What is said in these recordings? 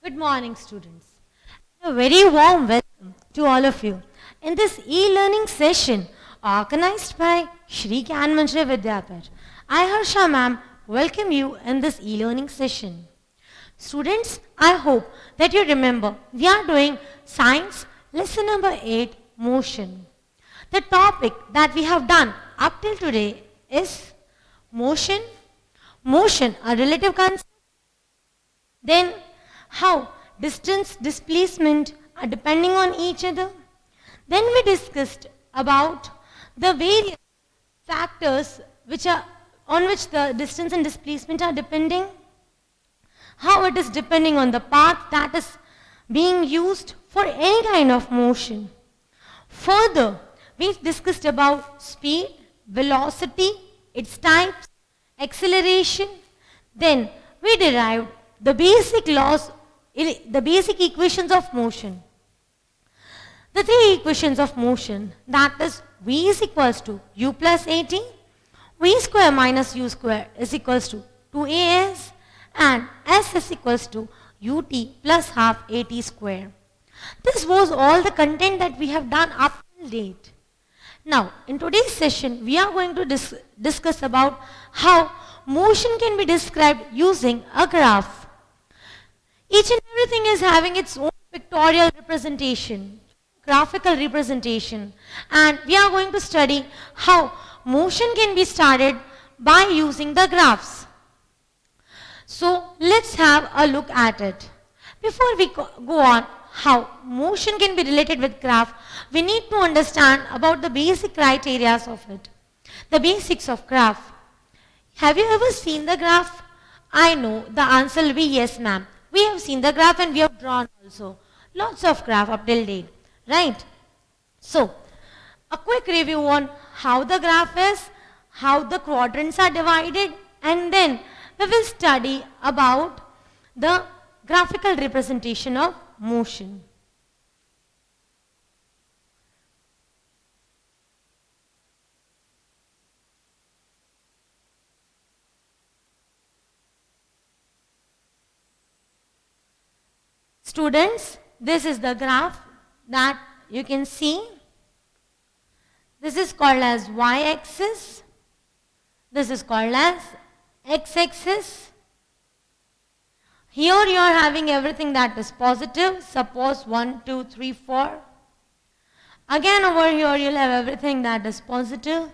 Good morning, students. A very warm welcome to all of you in this e-learning session organized by Shri Gyan Manjari Vidyapith. I, Harsha ma'am, welcome you in this e-learning session. Students, I hope that you remember we are doing science lesson number 8, motion. The topic that we have done up till today is motion. Motion, a relative concept. Then how distance, displacement are depending on each other. Then we discussed about the various factors on which the distance and displacement are depending. How it is depending on the path that is being used for any kind of motion. Further, we discussed about speed, velocity, its types, acceleration. Then we derived the basic laws, the basic equations of motion. The three equations of motion, that is V is equals to U plus AT, V square minus U square is equals to 2AS, and S is equals to UT plus half AT square. This was all the content that we have done up till date. Now, in today's session, we are going to discuss about how motion can be described using a graph. Each and everything is having its own pictorial representation, graphical representation, and we are going to study how motion can be started by using the graphs. So let's have a look at it. Before we go on how motion can be related with graph, we need to understand about the basic criteria of it. The basics of graph. Have you ever seen the graph? I know the answer will be yes, ma'am. We have seen the graph and we have drawn also. Lots of graph up till date, right? So, a quick review on how the graph is, how the quadrants are divided, and then we will study about the graphical representation of motion. Students, this is the graph that you can see. This is called as y-axis. This is called as x-axis. Here you are having everything that is positive. Suppose 1, 2, 3, 4. Again over here you will have everything that is positive.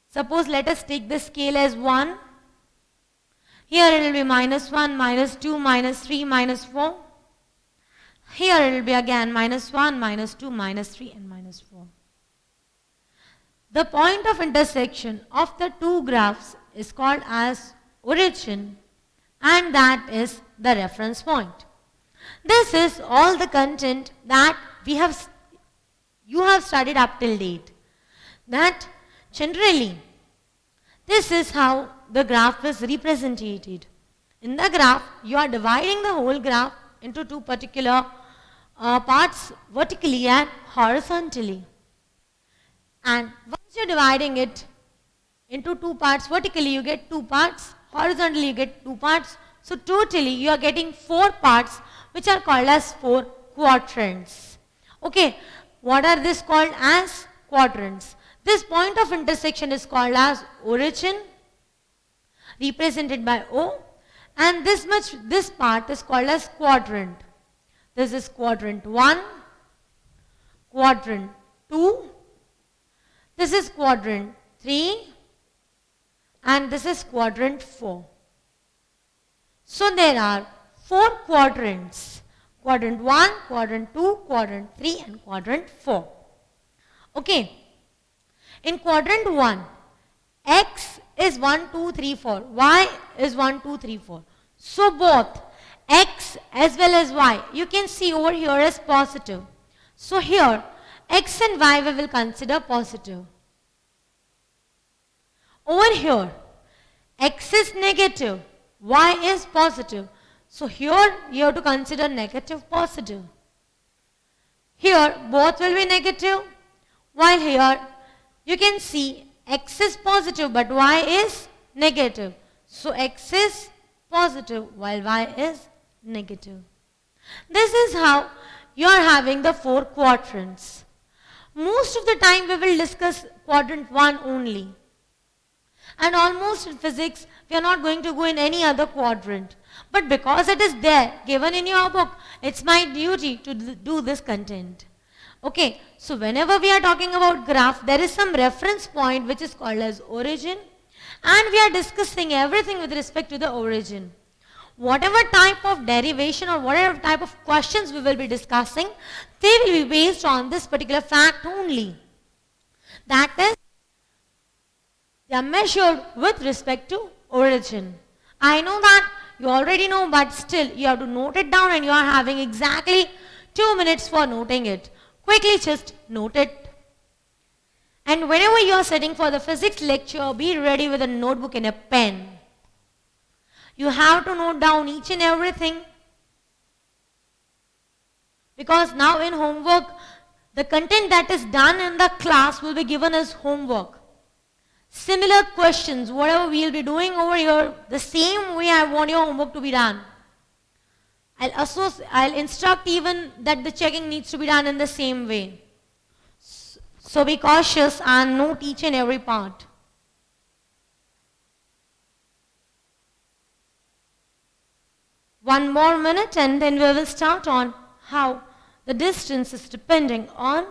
Suppose let us take the scale as 1. Here it will be minus 1, minus 2, minus 3, minus 4. Here it will be again minus 1, minus 2, minus 3 and minus 4. The point of intersection of the two graphs is called as origin, and that is the reference point. This is all the content that you have studied up till date. That generally this is how the graph is represented. In the graph, you are dividing the whole graph into two particular parts, vertically and horizontally. And once you are dividing it into two parts, vertically you get 2 parts, horizontally you get 2 parts. So totally you are getting 4 parts, which are called as 4 quadrants. Okay, what are these called as? Quadrants. This point of intersection is called as origin, represented by O, and this part is called as quadrant. This is quadrant 1, quadrant 2, this is quadrant 3, and this is quadrant 4. So there are 4 quadrants. Quadrant 1, quadrant 2, quadrant 3 and quadrant 4. Okay. In quadrant 1, x is 1, 2, 3, 4. Y is 1, 2, 3, 4. So both x as well as y, you can see over here as positive. So here, x and y we will consider positive. Over here, x is negative, y is positive. So here, you have to consider negative, positive. Here, both will be negative, while here, you can see x is positive but y is negative. So x is positive while y is negative. This is how you are having the four quadrants. Most of the time we will discuss quadrant 1 only. And almost in physics, we are not going to go in any other quadrant. But because it is there, given in your book, it's my duty to do this content. Okay, so whenever we are talking about graph, there is some reference point which is called as origin. And we are discussing everything with respect to the origin. Whatever type of derivation or whatever type of questions we will be discussing, they will be based on this particular fact only. That is, they are measured with respect to origin. I know that you already know, but still you have to note it down, and you are having exactly 2 minutes for noting it. Quickly just note it. And whenever you are sitting for the physics lecture, be ready with a notebook and a pen. You have to note down each and everything. Because now in homework, the content that is done in the class will be given as homework. Similar questions, whatever we will be doing over here, the same way I want your homework to be done. I'll instruct even that the checking needs to be done in the same way. So be cautious and note each and every part. One more minute and then we will start on how the distance is depending on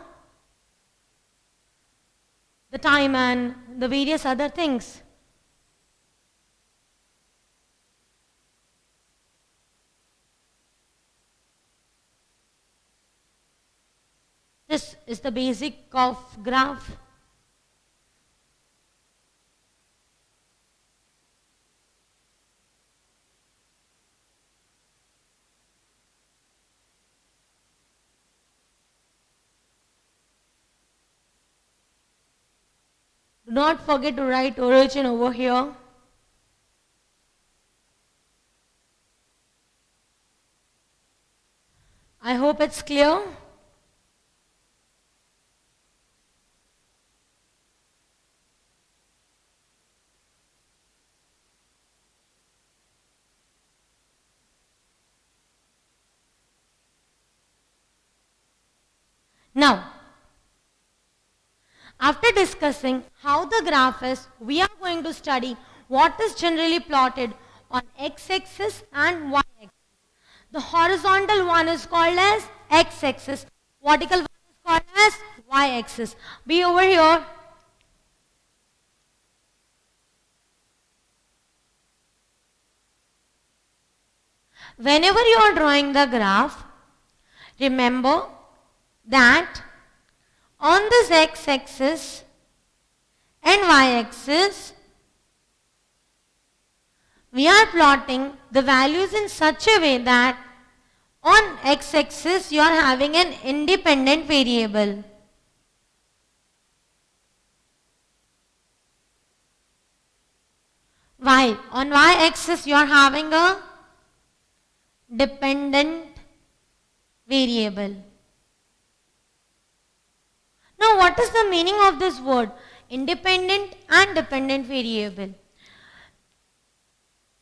the time and the various other things. This is the basic of graph. Do not forget to write origin over here. I hope it's clear. Now, after discussing how the graph is, we are going to study what is generally plotted on x-axis and y-axis. The horizontal one is called as x-axis. Vertical one is called as y-axis. Be over here. Whenever you are drawing the graph, remember that on this x-axis and y-axis, we are plotting the values in such a way that on x-axis you are having an independent variable. While on y-axis you are having a dependent variable. Now, what is the meaning of this word? Independent and dependent variable.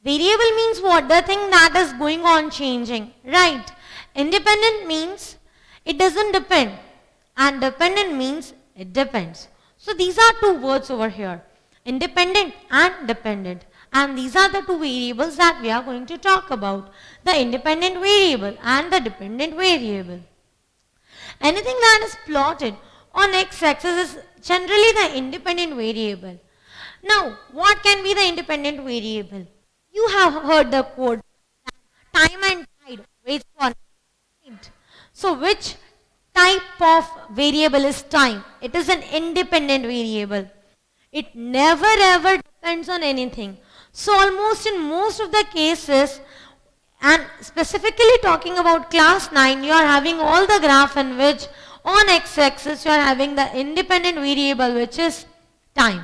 Variable means what? The thing that is going on changing. Right. Independent means it doesn't depend. And dependent means it depends. So, these are two words over here. Independent and dependent. And these are the two variables that we are going to talk about. The independent variable and the dependent variable. Anything that is plotted on x-axis is generally the independent variable. Now, what can be the independent variable? You have heard the quote, time and tide waits for nothing. So, which type of variable is time? It is an independent variable. It never ever depends on anything. So, almost in most of the cases, and specifically talking about class 9, you are having all the graph in which on x-axis you are having the independent variable which is time.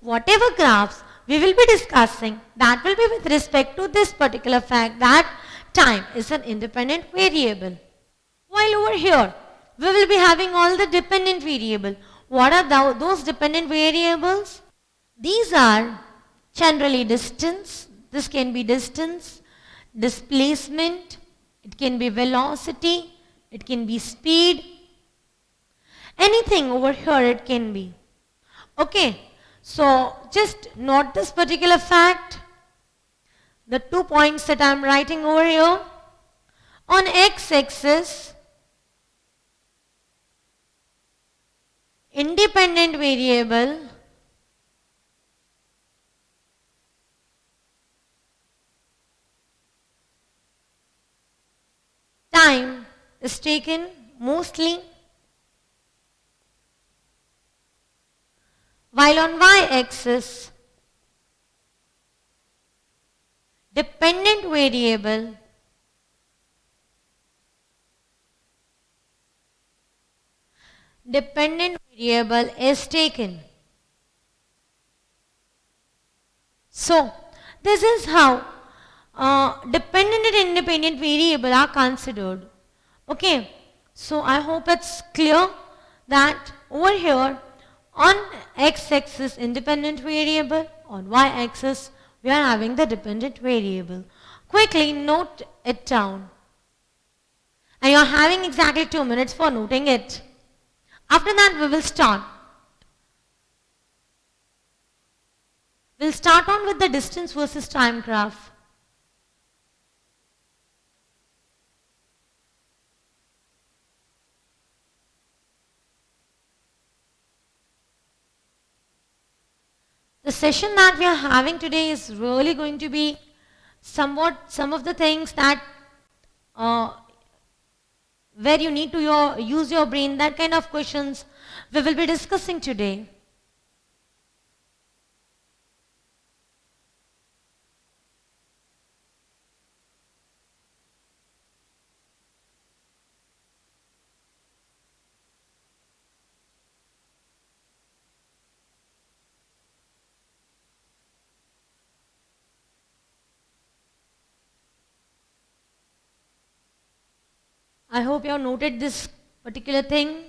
Whatever graphs we will be discussing, that will be with respect to this particular fact that time is an independent variable. While over here we will be having all the dependent variable. What are those dependent variables? These are generally distance, This can be distance, displacement, it can be velocity, it can be speed, anything over here it can be. Okay, so just note this particular fact, the 2 points that I am writing over here. On x-axis, independent variable time is taken mostly, while on y-axis dependent variable is taken. So this is how dependent and independent variable are considered. Okay, so I hope it's clear that over here on x-axis independent variable, on y-axis we are having the dependent variable. Quickly note it down. And you are having exactly 2 minutes for noting it. After that we will start. We'll start on with the distance versus time graph. The session that we are having today is really going to be some of the things that where you need to use your brain, that kind of questions we will be discussing today. I hope you have noted this particular thing.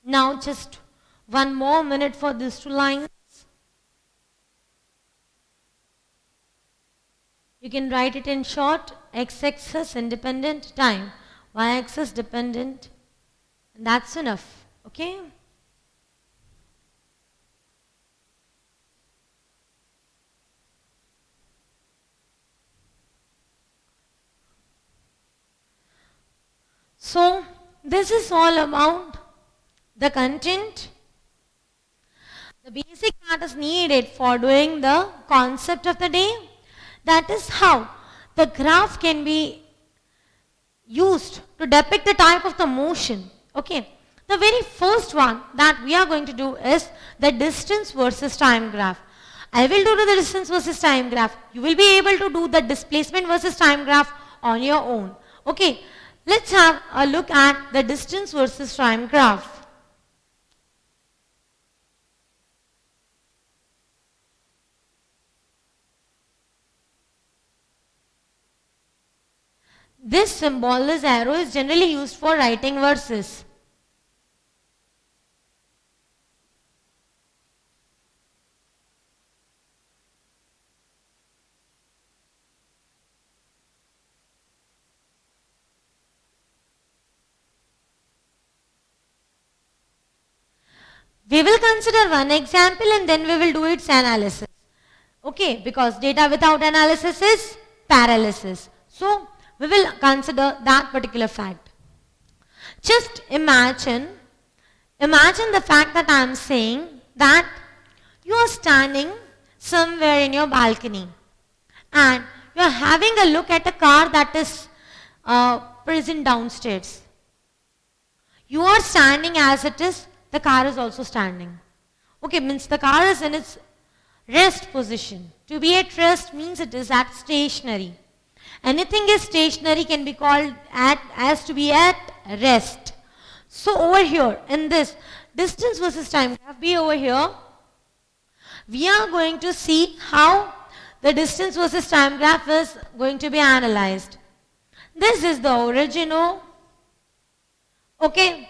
Now just 1 more minute for these 2 lines. You can write it in short, x-axis independent time, y-axis dependent, and that's enough, okay? So this is all about the content, the basic that is needed for doing the concept of the day. That is how the graph can be used to depict the type of the motion. Okay, the very first one that we are going to do is the distance versus time graph. I will do the distance versus time graph. You will be able to do the displacement versus time graph on your own. Okay, let's have a look at the distance versus time graph. This symbol, this arrow, is generally used for writing verses. We will consider one example and then we will do its analysis. Okay, because data without analysis is paralysis. So, we will consider that particular fact. Just imagine the fact that I am saying that you are standing somewhere in your balcony and you are having a look at a car that is present downstairs. You are standing as it is, the car is also standing. Okay, means the car is in its rest position. To be at rest means it is at stationary. Anything is stationary can be called as to be at rest. So over here in this distance versus time graph, be over here, we are going to see how the distance versus time graph is going to be analyzed. This is the origin O. Okay,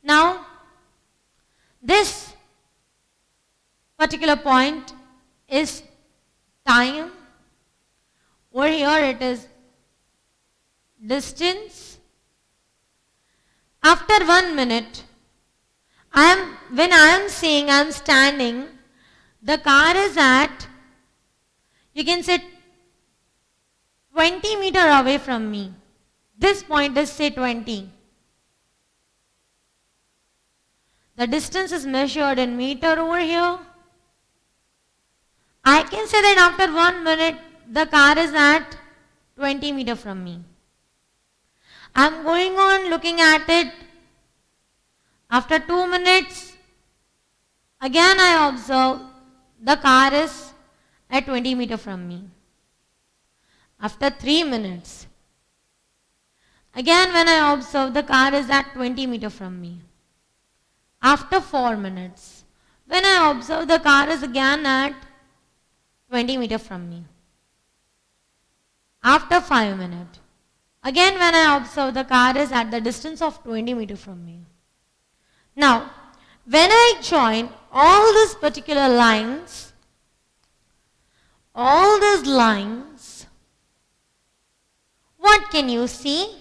now This particular point is time. Over here it is distance. After 1 minute, when I am saying I am standing, the car is at, you can say 20 meter away from me. This point is say 20. The distance is measured in meter over here. I can say that after 1 minute, the car is at 20 meter from me. I am going on looking at it. After 2 minutes, again I observe the car is at 20 meter from me. After 3 minutes, again when I observe the car is at 20 meter from me. After 4 minutes, when I observe the car is again at 20 meter from me. After 5 minutes, again when I observe the car is at the distance of 20 meter from me. Now, when I join all these particular lines, all these lines, what can you see?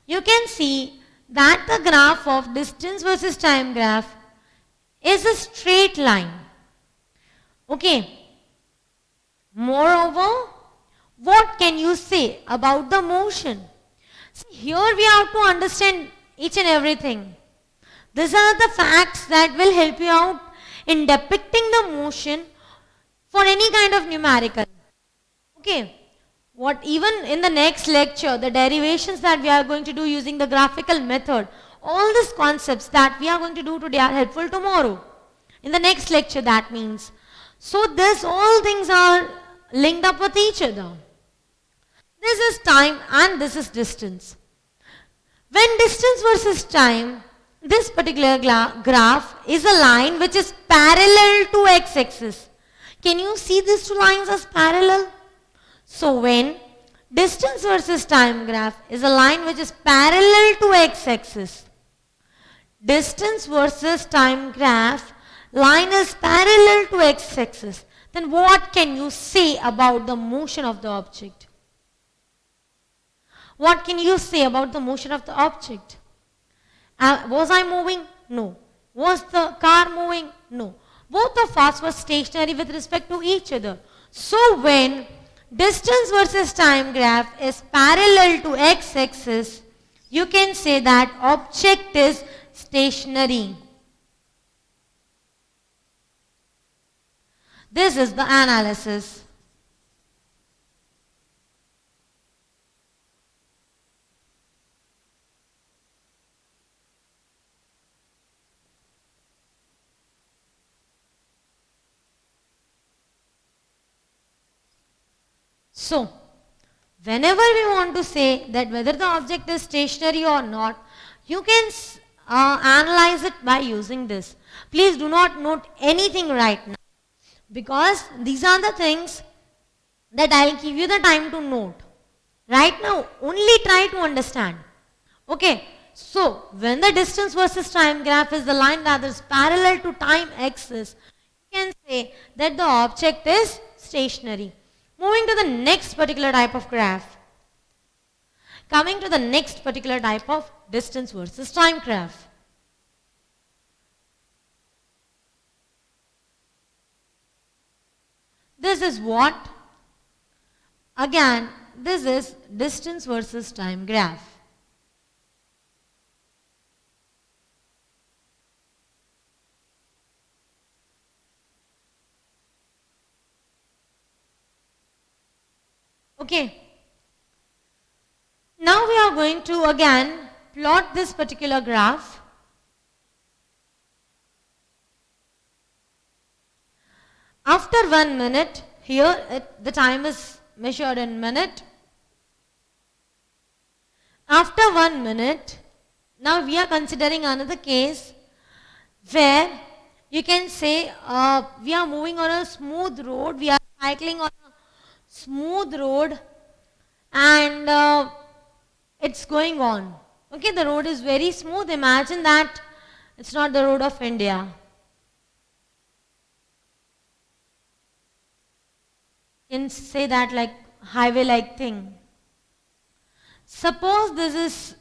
You can see that the graph of distance versus time graph is a straight line. Okay. Moreover, what can you say about the motion? See, here we have to understand each and everything. These are the facts that will help you out in depicting the motion for any kind of numerical. Okay. What even in the next lecture, the derivations that we are going to do using the graphical method, all these concepts that we are going to do today are helpful tomorrow. In the next lecture, that means. So this all things are linked up with each other. This is time and this is distance. When distance versus time, this particular graph is a line which is parallel to x-axis. Can you see these two lines as parallel? So when distance versus time graph is a line which is parallel to x-axis, distance versus time graph line is parallel to x-axis, then what can you say about the motion of the object? What can you say about the motion of the object? Was I moving? No. Was the car moving? No. Both of us were stationary with respect to each other. So when distance versus time graph is parallel to x-axis, you can say that object is stationary. This is the analysis. So, whenever we want to say that whether the object is stationary or not, you can analyze it by using this. Please do not note anything right now, because these are the things that I will give you the time to note. Right now, only try to understand. Okay, so when the distance versus time graph is the line that is parallel to time axis, you can say that the object is stationary. Moving to the next particular type of graph. Coming to the next particular type of distance versus time graph. This is what? Again, this is distance versus time graph. Okay. Now we are going to again plot this particular graph. After 1 minute, here the time is measured in minute. After 1 minute, now we are considering another case where you can say we are moving on a smooth road, we are cycling on a smooth road, and it's going on. Okay, the road is very smooth. Imagine that It's not the road of India. You can say that like highway like thing. Suppose this is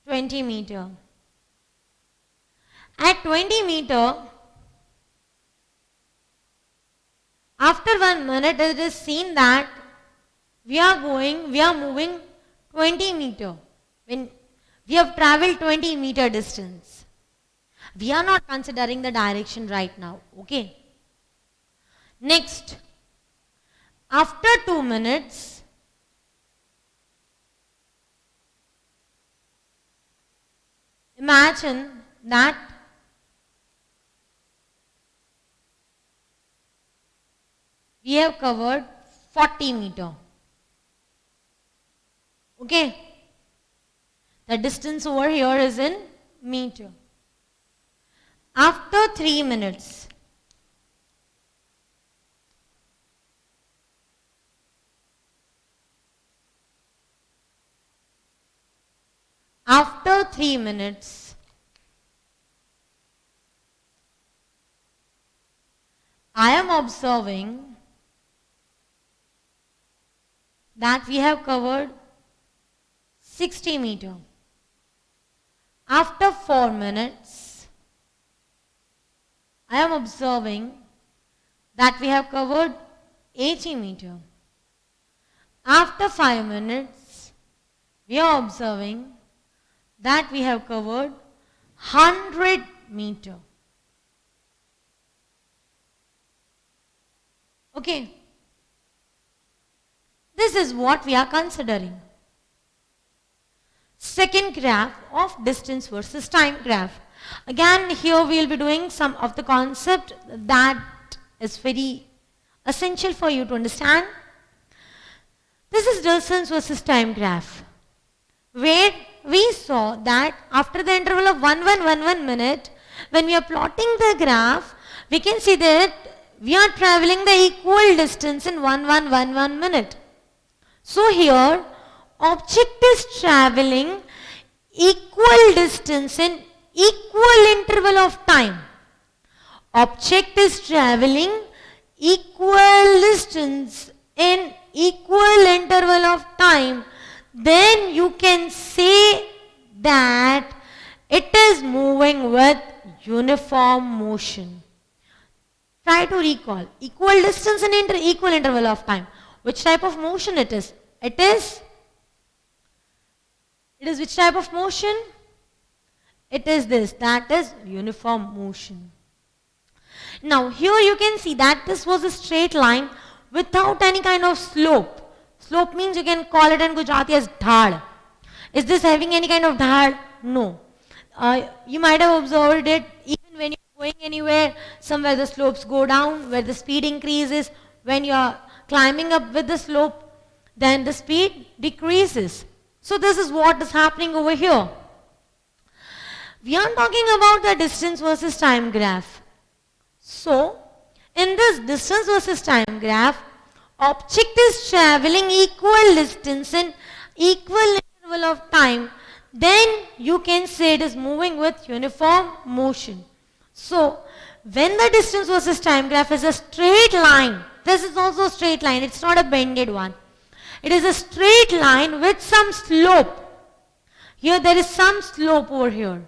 20 meter. At 20 meter, after 1 minute it is seen that we are moving 20 meter. When we have traveled 20 meter distance. We are not considering the direction right now. Okay. Next, after 2 minutes, imagine that we have covered 40 meter. Okay. The distance over here is in meter. After 3 minutes, after 3 minutes, I am observing that we have covered 60 meter. After 4 minutes, I am observing that we have covered 80 meter. After 5 minutes, we are observing that we have covered 100 meter. Okay. This is what we are considering. Second graph of distance versus time graph. Again, here we will be doing some of the concept that is very essential for you to understand. This is distance versus time graph, where we saw that after the interval of 1 minute, when we are plotting the graph, we can see that we are traveling the equal distance in 1 minute. So here, object is traveling equal distance in equal interval of time. Object is traveling equal distance in equal interval of time. Then you can say that it is moving with uniform motion. Try to recall. Equal distance in equal interval of time. Which type of motion it is? It is which type of motion? It is this. That is uniform motion. Now here you can see that this was a straight line without any kind of slope. Slope means you can call it in Gujarati as dhad. Is this having any kind of dhad? No. You might have observed it even when you're going anywhere, somewhere the slopes go down, where the speed increases. When you're climbing up with the slope, then the speed decreases. So this is what is happening over here. We are talking about the distance versus time graph. So, in this distance versus time graph, object is traveling equal distance in equal interval of time. Then you can say it is moving with uniform motion. So, when the distance versus time graph is a straight line, this is also a straight line, it's not a bended one. It is a straight line with some slope. Here there is some slope over here.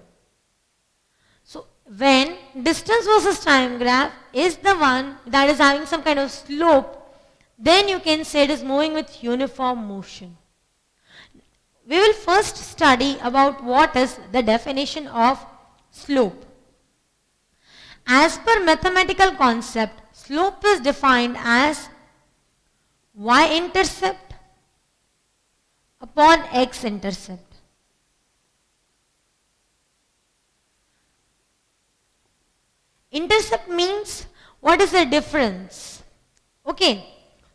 So when distance versus time graph is the one that is having some kind of slope, then you can say it is moving with uniform motion. We will first study about what is the definition of slope. As per mathematical concept, slope is defined as y-intercept upon x-intercept. Intercept means what is the difference? Okay.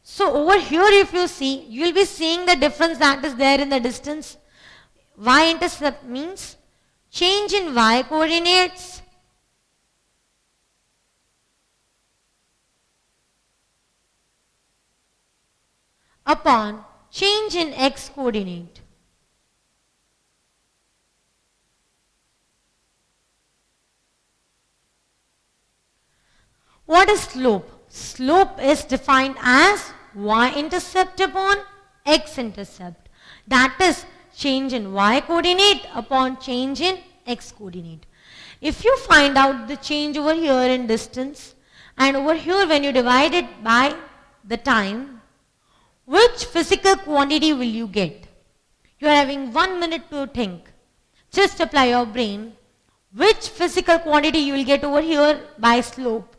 So over here if you see, you will be seeing the difference that is there in the distance. Y-intercept means change in y coordinates upon change in x coordinate. What is slope? Slope is defined as y-intercept upon x-intercept. That is change in y-coordinate upon change in x-coordinate. If you find out the change over here in distance and over here when you divide it by the time, which physical quantity will you get? You are having 1 minute to think. Just apply your brain. Which physical quantity you will get over here by slope?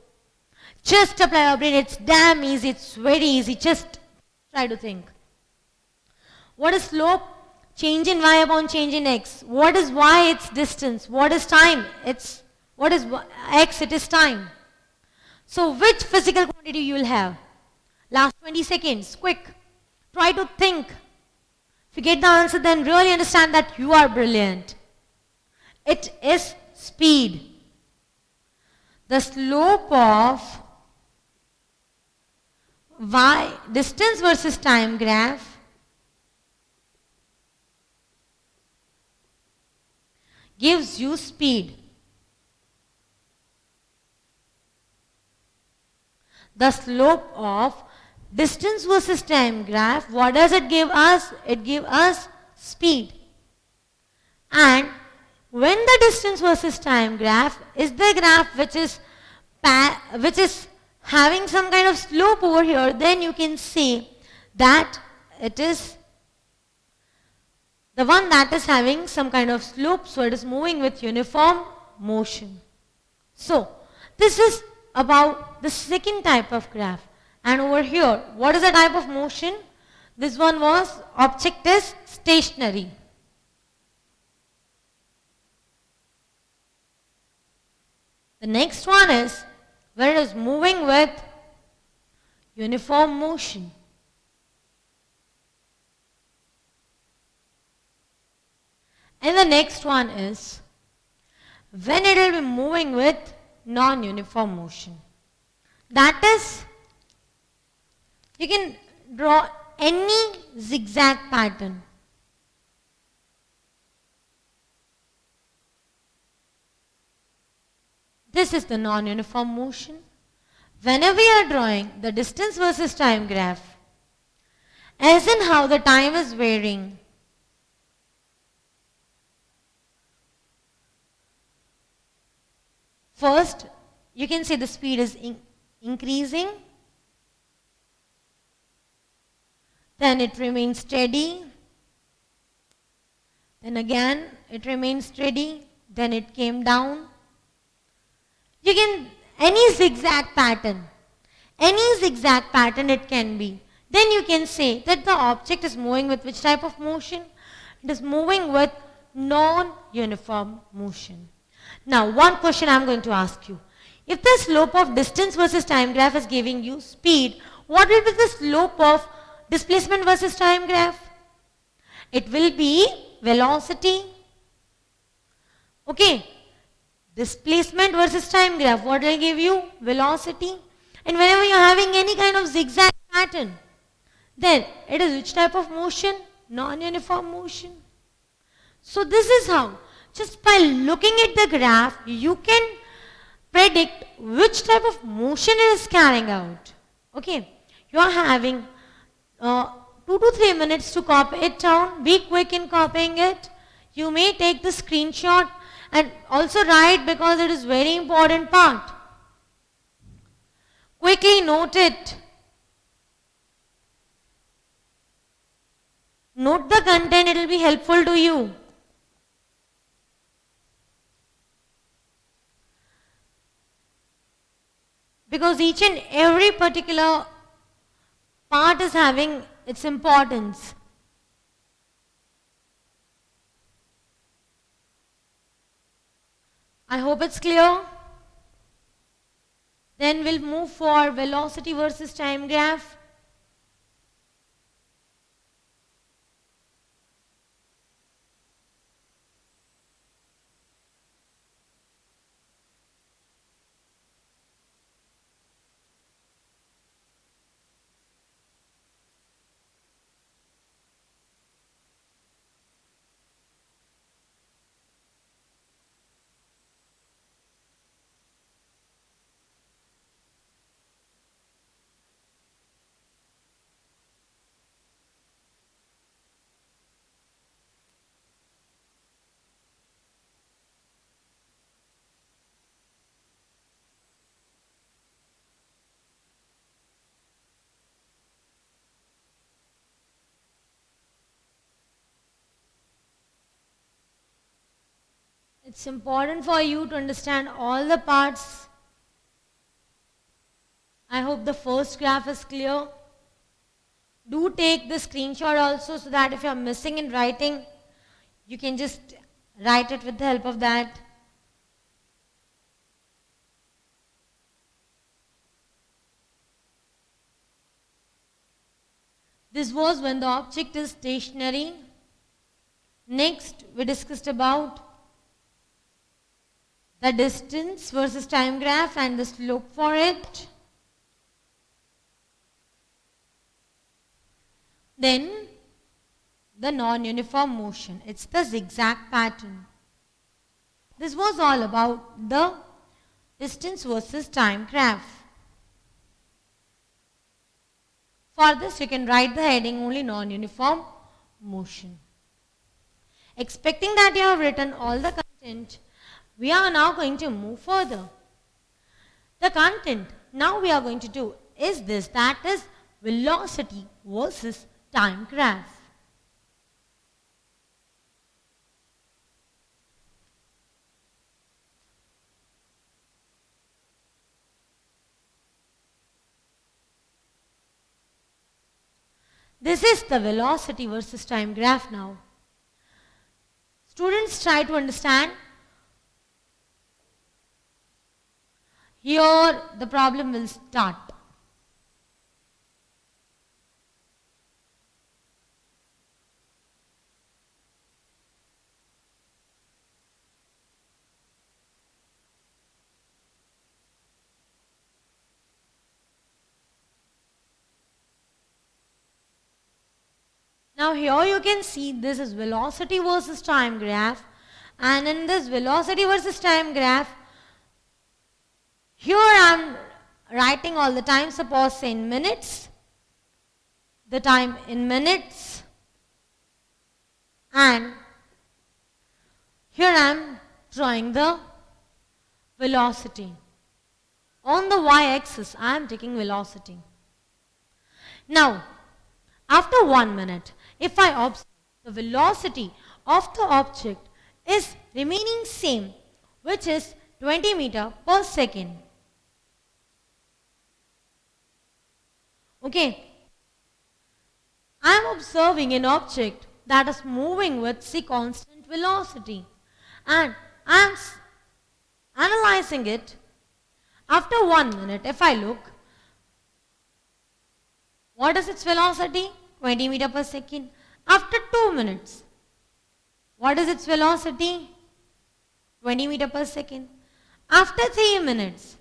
Just apply your brain. It's damn easy. It's very easy. Just try to think. What is slope? Change in y upon change in x. What is y? It's distance. What is time? What is x? It is time. So which physical quantity you will have? Last 20 seconds. Quick. Try to think. If you get the answer, then really understand that you are brilliant. It is speed. The slope of y, distance versus time graph, gives you speed. The slope of distance versus time graph, what does it give us? It gives us speed. And when the distance versus time graph is the graph which is having some kind of slope over here, then you can say that it is the one that is having some kind of slope, so it is moving with uniform motion. So this is about the second type of graph. And over here, what is the type of motion? This one was object is stationary. The next one is where it is moving with uniform motion. And the next one is when it will be moving with non-uniform motion. That is, you can draw any zigzag pattern. This is the non-uniform motion. Whenever we are drawing the distance versus time graph, as in how the time is varying, first, you can say the speed is increasing, then it remains steady, then again it remains steady, then it came down. You can, any zigzag pattern it can be. Then you can say that the object is moving with which type of motion? It is moving with non-uniform motion. Now, one question I am going to ask you. If the slope of distance versus time graph is giving you speed, what will be the slope of displacement versus time graph? It will be velocity. Okay. Displacement versus time graph, what will give you? Velocity. And whenever you are having any kind of zigzag pattern, then it is which type of motion? Non-uniform motion. So this is how, just by looking at the graph, you can predict which type of motion it is carrying out. Okay, you are having 2 to 3 minutes to copy it down. Be quick in copying it. You may take the screenshot and also write because it is very important part. Quickly note it. Note the content, it will be helpful to you. Because each and every particular part is having its importance. I hope it's clear. Then we'll move for velocity versus time graph. It's important for you to understand all the parts. I hope the first graph is clear. Do take the screenshot also so that if you are missing in writing, you can just write it with the help of that. This was when the object is stationary. Next, we discussed about the distance versus time graph and the slope for it. Then, the non-uniform motion. It's the zigzag pattern. This was all about the distance versus time graph. For this, you can write the heading only non-uniform motion. Expecting that you have written all the content, we are now going to move further. The content now we are going to do is this, that is velocity versus time graph. This is the velocity versus time graph now. Students, try to understand. Here the problem will start. Now here you can see this is velocity versus time graph, and in this velocity versus time graph, here I am writing all the time, suppose say in minutes, the time in minutes, and here I am drawing the velocity. On the y-axis I am taking velocity. Now after 1 minute, if I observe the velocity of the object is remaining same, which is 20 meter per second. Okay. I am observing an object that is moving with say constant velocity, and I am analyzing it. After 1 minute, if I look, what is its velocity? 20 meter per second. After 2 minutes, what is its velocity? 20 meter per second. After 3 minutes,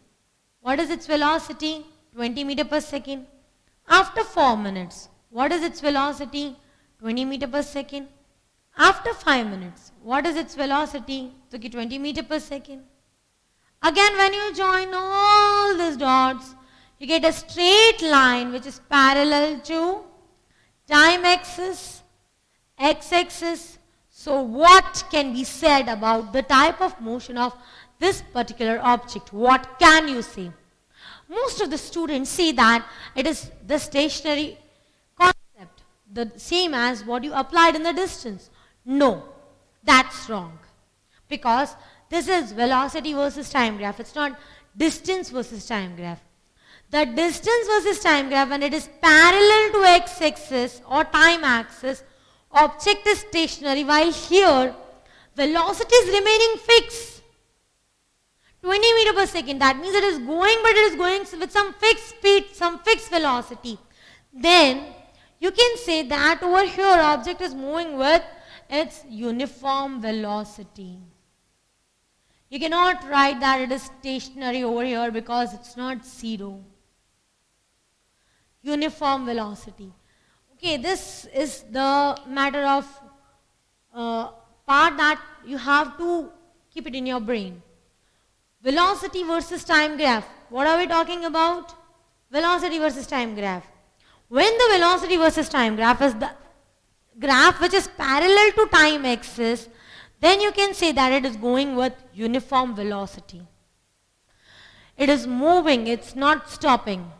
what is its velocity? 20 meter per second. After 4 minutes, what is its velocity? 20 meter per second. After 5 minutes, what is its velocity? 20 meter per second. Again, when you join all these dots, you get a straight line which is parallel to time axis, x-axis. So what can be said about the type of motion of this particular object? What can you say? Most of the students say that it is the stationary concept, the same as what you applied in the distance. No, that's wrong. Because this is velocity versus time graph. It's not distance versus time graph. The distance versus time graph, when it is parallel to x-axis or time axis, object is stationary, while here velocity is remaining fixed. 20 meter per second, that means it is going, but it is going with some fixed speed, some fixed velocity. Then you can say that over here object is moving with its uniform velocity. You cannot write that it is stationary over here because it's not zero. Uniform velocity. Okay, this is the matter of part that you have to keep it in your brain. Velocity versus time graph. What are we talking about? Velocity versus time graph. When the velocity versus time graph is the graph which is parallel to time axis, then you can say that it is going with uniform velocity. It is moving, it's not stopping.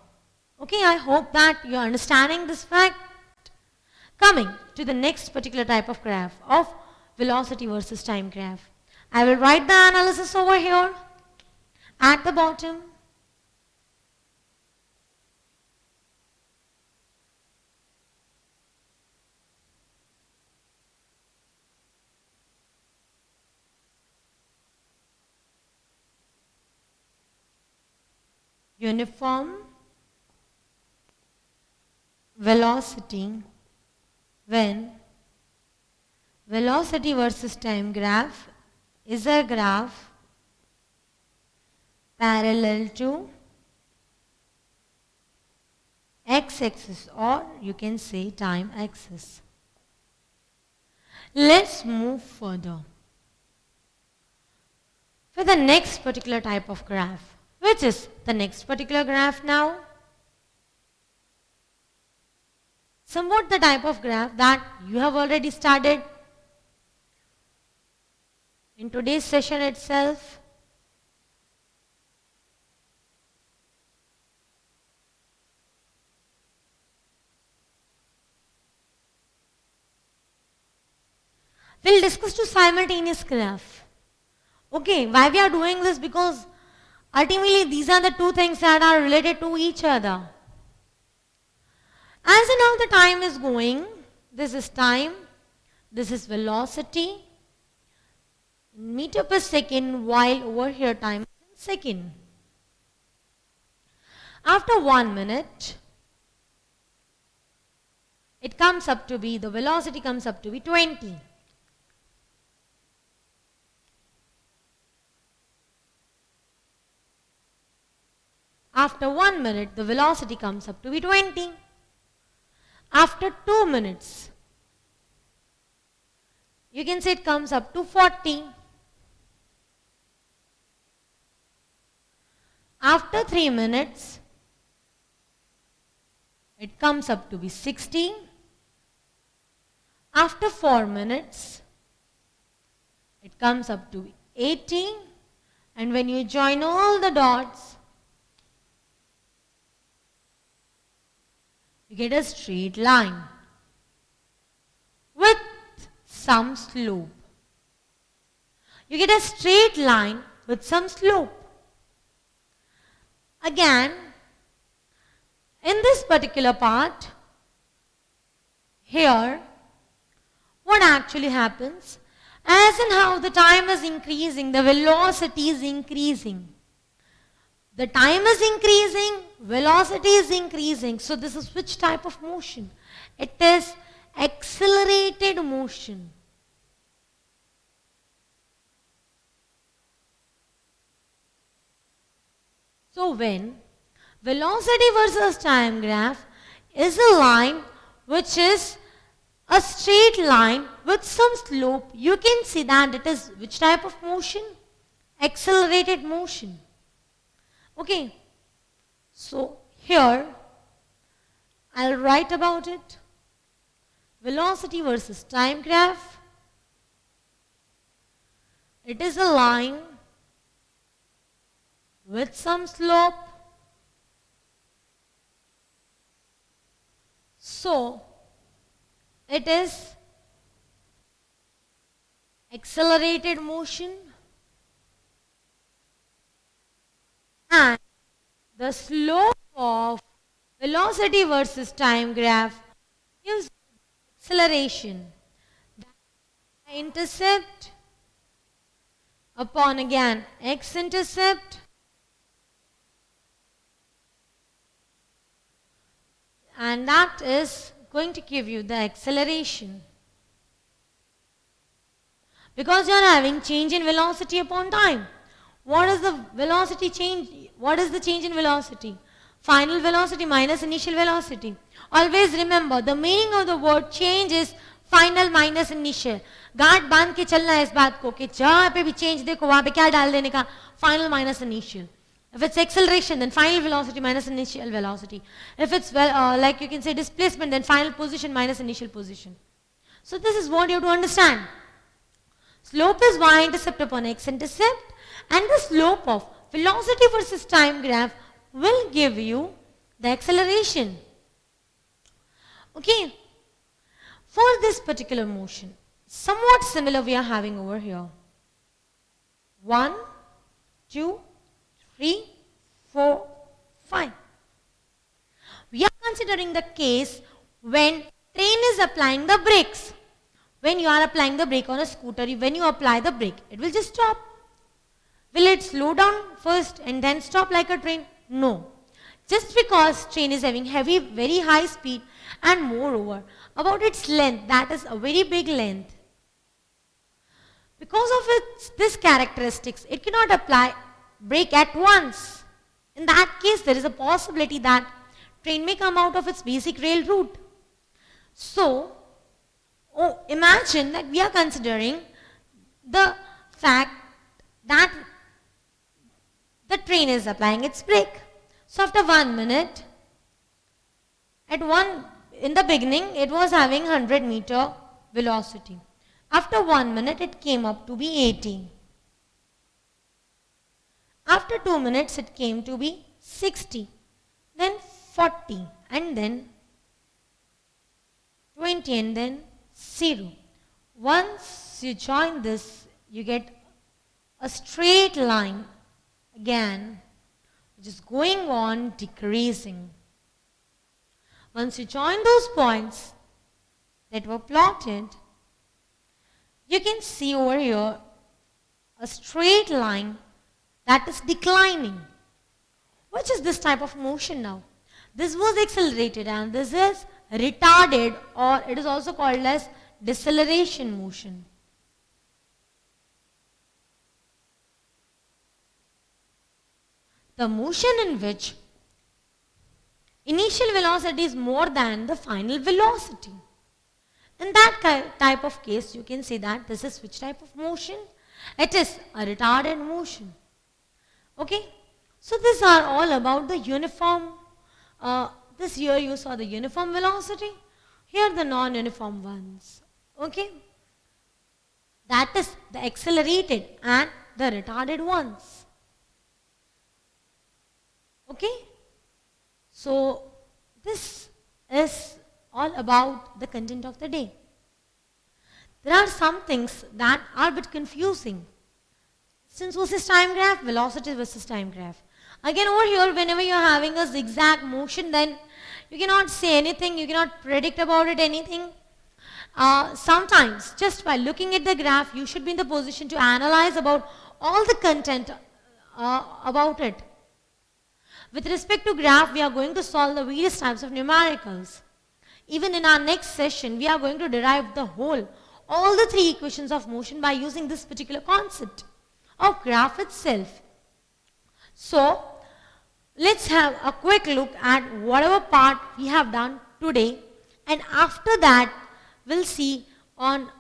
Okay, I hope that you are understanding this fact. Coming to the next particular type of graph of velocity versus time graph. I will write the analysis over here at the bottom. Uniform velocity when velocity versus time graph is a graph parallel to x-axis, or you can say time axis. Let's move further for the next particular type of graph. Which is the next particular graph now? Somewhat the type of graph that you have already studied in today's session itself. We'll discuss two simultaneous graph. Okay, why we are doing this? Because ultimately these are the two things that are related to each other. As in how the time is going, this is time, this is velocity, meter per second, while over here time is in second. After 1 minute, it comes up to be, the velocity comes up to be 20. After 1 minute, the velocity comes up to be 20. After 2 minutes, you can say it comes up to 40. After 3 minutes, it comes up to be 60. After 4 minutes, it comes up to be 80. And when you join all the dots, you get a straight line with some slope. You get a straight line with some slope. Again, in this particular part, here, what actually happens? As in how the time is increasing, the velocity is increasing. The time is increasing, velocity is increasing. So this is which type of motion? It is accelerated motion. So when velocity versus time graph is a line which is a straight line with some slope, you can see that it is which type of motion? Accelerated motion. Okay, so here I'll write about it. Velocity versus time graph. It is a line with some slope. So it is accelerated motion, and the slope of velocity versus time graph gives acceleration. The intercept upon again x-intercept, and that is going to give you the acceleration. Because you are having change in velocity upon time. What is the velocity change? What is the change in velocity? Final velocity minus initial velocity. Always remember, the meaning of the word change is final minus initial. गांठ बांध के चलना है इस बात को कि जहाँ पे भी change देखो वहाँ पे क्या डाल देने का? Final minus initial. If it's acceleration, then final velocity minus initial velocity. If it's like you can say displacement, then final position minus initial position. So this is what you have to understand. Slope is y-intercept upon x-intercept, and the slope of velocity versus time graph will give you the acceleration. Okay. For this particular motion, somewhat similar we are having over here. 1, 2, 3, 4, 5. We are considering the case when train is applying the brakes. When you are applying the brake on a scooter, when you apply the brake, it will just stop. Will it slow down first and then stop like a train? No. Just because train is having very high speed, and moreover, about its length, that is a very big length. Because of this characteristics, it cannot apply brake at once. In that case, there is a possibility that train may come out of its basic rail route. So, imagine that we are considering the fact that the train is applying its brake. So after 1 minute, in the beginning it was having 100-meter velocity. After 1 minute it came up to be 80. After 2 minutes it came to be 60, then 40, and then 20, and then 0. Once you join this, you get a straight line again, which is going on decreasing. Once you join those points that were plotted, you can see over here a straight line that is declining. Which is this type of motion now? This was accelerated and this is retarded, or it is also called as deceleration motion. The motion in which initial velocity is more than the final velocity. In that type of case, you can say that this is which type of motion? It is a retarded motion. Okay? So these are all about the uniform. This here you saw the uniform velocity. Here the non-uniform ones. Okay? That is the accelerated and the retarded ones. Okay? So this is all about the content of the day. There are some things that are a bit confusing. Distance versus time graph, velocity versus time graph. Again over here, whenever you are having a zigzag motion, then you cannot say anything, you cannot predict about it anything. Sometimes, just by looking at the graph, you should be in the position to analyze about all the content about it. With respect to graph, we are going to solve the various types of numericals. Even in our next session, we are going to derive all the three equations of motion by using this particular concept of graph itself. So, let's have a quick look at whatever part we have done today, and after that, we'll see on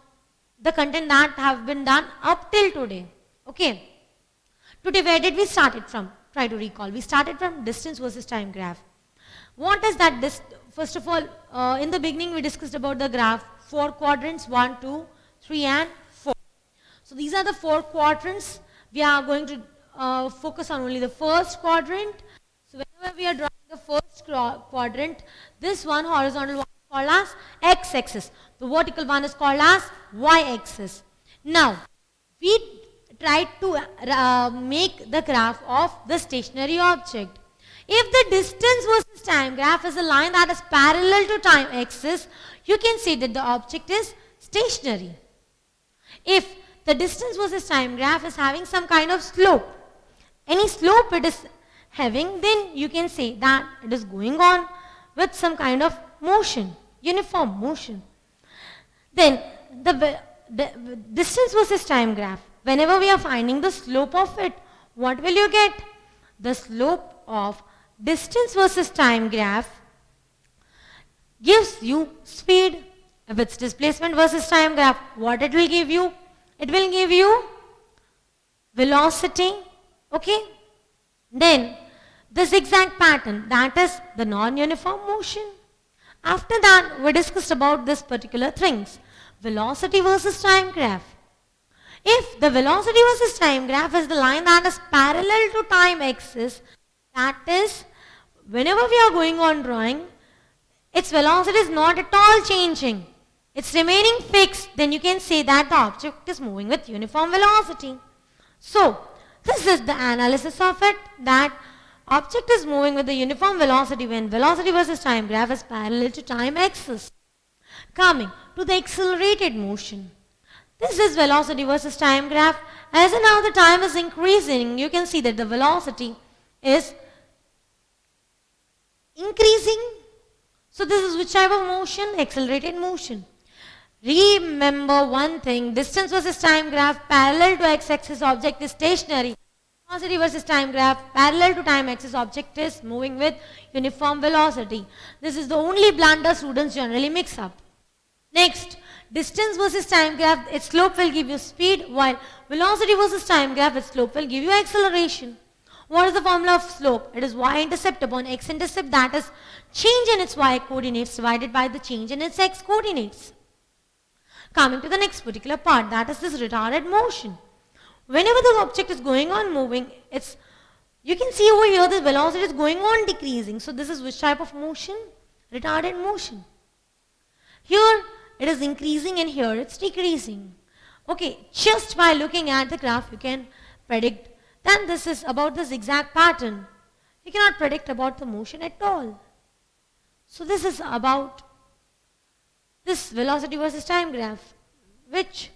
the content that have been done up till today. Okay. Today, where did we start it from? Try to recall. We started from distance versus time graph. What is that? First of all, in the beginning, we discussed about the graph, 4 quadrants, 1, 2, 3, and 4. So these are the 4 quadrants. We are going to focus on only the first quadrant. So whenever we are drawing the first quadrant, this one horizontal one is called as x-axis. The vertical one is called as y-axis. Now, we tried to make the graph of the stationary object. If the distance versus time graph is a line that is parallel to time axis, you can say that the object is stationary. If the distance versus time graph is having some kind of slope, any slope it is having, then you can say that it is going on with some kind of motion, uniform motion. Then the distance versus time graph, whenever we are finding the slope of it, what will you get? The slope of distance versus time graph gives you speed. If it's displacement versus time graph, what it will give you? It will give you velocity. Okay? Then the zigzag pattern, that is the non-uniform motion. After that, we discussed about this particular things. Velocity versus time graph. If the velocity versus time graph is the line that is parallel to time axis, that is, whenever we are going on drawing, its velocity is not at all changing. It's remaining fixed. Then you can say that the object is moving with uniform velocity. So, this is the analysis of it, that object is moving with the uniform velocity when velocity versus time graph is parallel to time axis. Coming to the accelerated motion. This is velocity versus time graph. As in now the time is increasing, you can see that the velocity is increasing. So this is which type of motion? Accelerated motion. Remember one thing, distance versus time graph parallel to x-axis object is stationary. Velocity versus time graph parallel to time axis object is moving with uniform velocity. This is the only blunder students generally mix up. Next, distance versus time graph, its slope will give you speed, while velocity versus time graph, its slope will give you acceleration. What is the formula of slope? It is y-intercept upon x-intercept, that is change in its y coordinates divided by the change in its x coordinates. Coming to the next particular part, that is this retarded motion. Whenever the object is going on moving, you can see over here the velocity is going on decreasing. So this is which type of motion? Retarded motion. Here it is increasing and here it's decreasing. Okay, just by looking at the graph you can predict. Then this is about the zigzag pattern. You cannot predict about the motion at all. So this is about this velocity versus time graph, which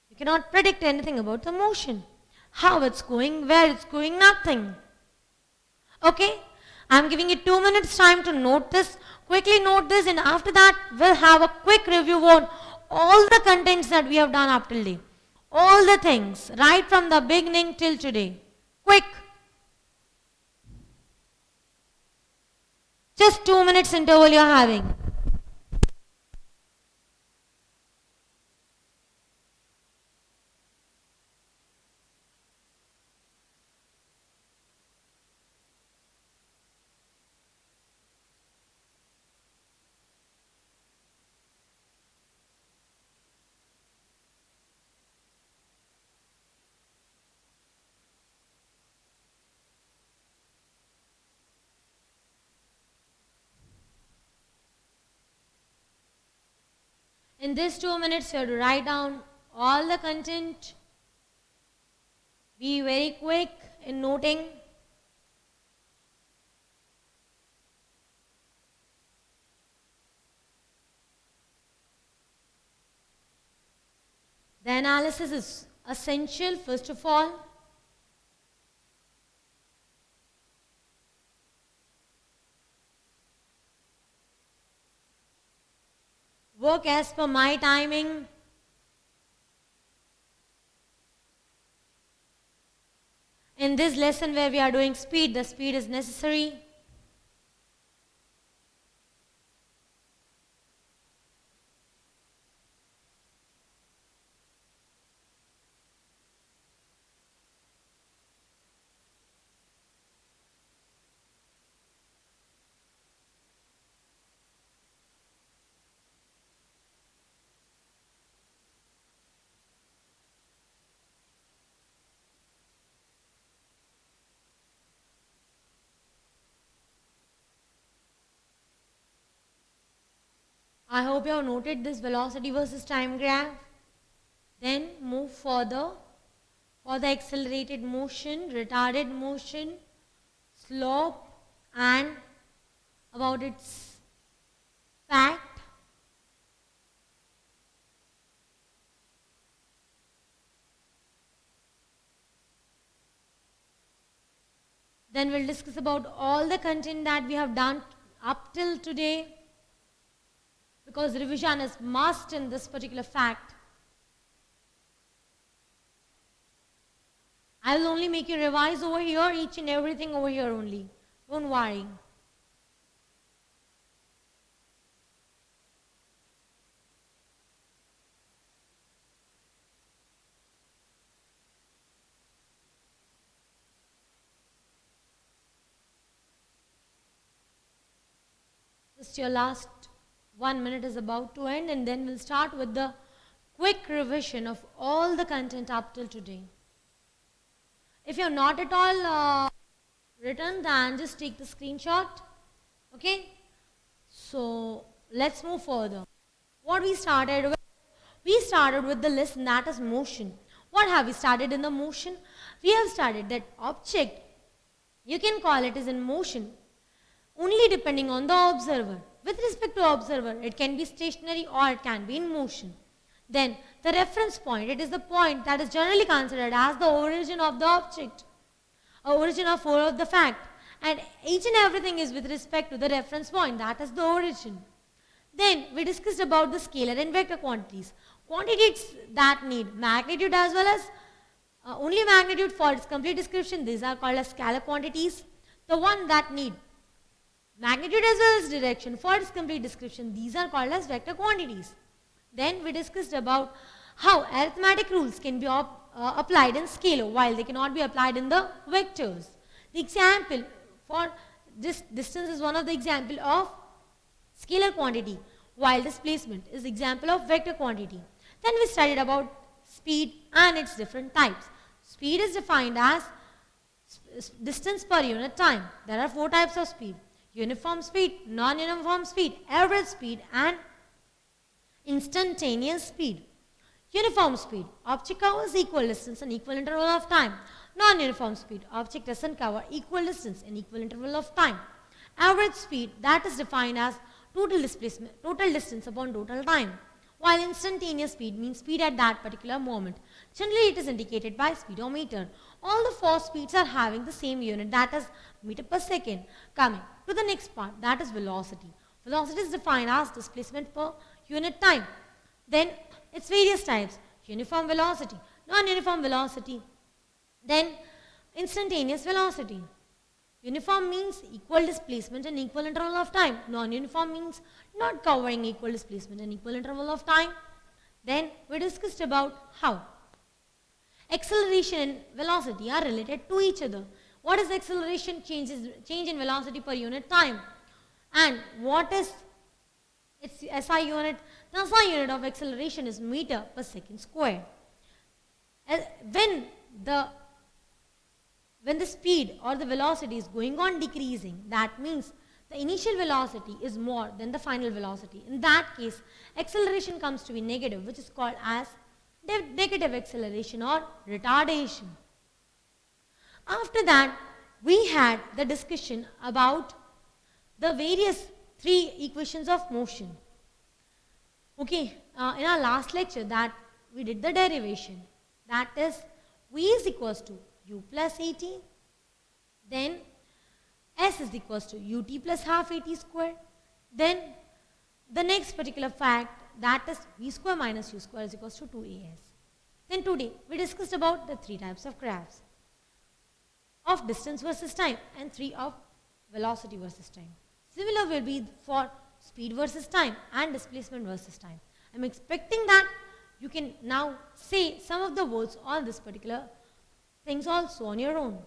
you cannot predict anything about the motion. How it's going, where it's going, nothing. Okay, I'm giving you 2 minutes time to note this. Quickly note this, and after that we'll have a quick review on all the contents that we have done up till today. All the things, right from the beginning till today. Quick. Just 2 minutes interval you're having. In these 2 minutes, you have to write down all the content. Be very quick in noting. The analysis is essential, first of all. Work as per my timing. In this lesson where we are doing speed, the speed is necessary. I hope you have noted this velocity versus time graph. Then move further for the accelerated motion, retarded motion, slope, and about its fact. Then we'll discuss about all the content that we have done up till today, because revision is must in this particular fact. I will only make you revise over here, each and everything over here only. Don't worry. Just your last 1 minute is about to end, and then we'll start with the quick revision of all the content up till today. If you're not at all written, then just take the screenshot. Okay? So let's move further. What we started with? We started with the lesson that is motion. What have we started in the motion? We have started that object, you can call it is in motion only depending on the observer. With respect to observer, it can be stationary or it can be in motion. Then the reference point, it is the point that is generally considered as the origin of the object, origin of the fact, and each and everything is with respect to the reference point, that is the origin. Then we discussed about the scalar and vector quantities. Quantities that need magnitude as well as only magnitude for its complete description, these are called as scalar quantities. The one that need magnitude as well as direction for its complete description, these are called as vector quantities. Then we discussed about how arithmetic rules can be applied in scalar while they cannot be applied in the vectors. The example for this distance is one of the example of scalar quantity, while displacement is example of vector quantity. Then we studied about speed and its different types. Speed is defined as distance per unit time. There are 4 types of speed: uniform speed, non-uniform speed, average speed, and instantaneous speed. Uniform speed, object covers equal distance and equal interval of time. Non-uniform speed, object doesn't cover equal distance and equal interval of time. Average speed, that is defined as total displacement, total distance upon total time. While instantaneous speed means speed at that particular moment. Generally, it is indicated by speedometer. All the 4 speeds are having the same unit, that is meter per second. Coming to the next part, that is velocity. Velocity is defined as displacement per unit time. Then its various types: uniform velocity, non-uniform velocity, then instantaneous velocity. Uniform means equal displacement and equal interval of time. Non-uniform means not covering equal displacement and equal interval of time. Then we discussed about how acceleration and velocity are related to each other. What is acceleration? Change in velocity per unit time. And what is its SI unit? The SI unit of acceleration is meter per second square. When the speed or the velocity is going on decreasing, that means the initial velocity is more than the final velocity. In that case, acceleration comes to be negative, which is called as negative acceleration or retardation. After that, we had the discussion about the various 3 equations of motion. Okay, in our last lecture that we did the derivation, that is V is equals to u plus at, then S is equals to ut plus half at square. Then the next particular fact, that is v square minus u square is equals to 2as. Then today we discussed about the 3 types of graphs of distance versus time and 3 of velocity versus time. Similar will be for speed versus time and displacement versus time. I am expecting that you can now say some of the words on this particular things also on your own.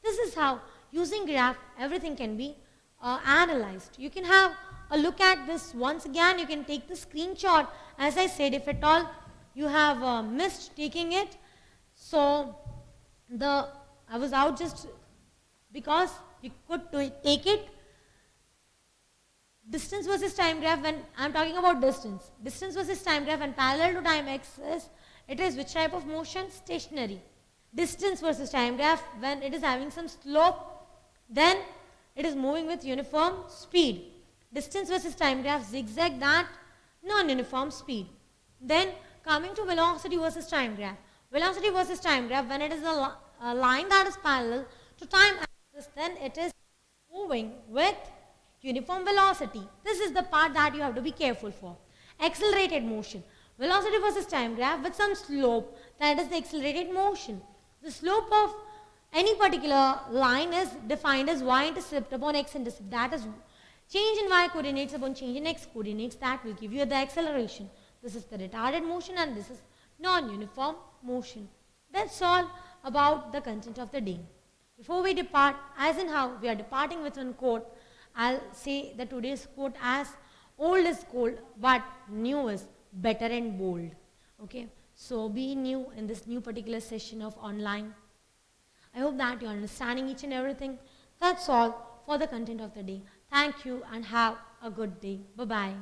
This is how using graph everything can be analyzed. You can have a look at this once again. You can take the screenshot. As I said, if at all you have missed taking it, so I was out just because you could take it. Distance versus time graph, when I am talking about distance versus time graph and parallel to time axis, it is which type of motion? Stationary. Distance versus time graph, when it is having some slope, then it is moving with uniform speed. Distance versus time graph, zigzag, that non-uniform speed. Then coming to velocity versus time graph. Velocity versus time graph, when it is a line that is parallel to time axis, then it is moving with uniform velocity. This is the part that you have to be careful for. Accelerated motion. Velocity versus time graph with some slope, that is the accelerated motion. The slope of any particular line is defined as y-intercept upon x-intercept. That is change in y coordinates upon change in x coordinates. That will give you the acceleration. This is the retarded motion and this is non-uniform motion. That's all about the content of the day. Before we depart, as in how we are departing with one quote, I'll say the today's quote as old is gold but new is better and bold. Okay, so be new in this new particular session of online. I hope that you're understanding each and everything. That's all for the content of the day. Thank you and have a good day. Bye-bye.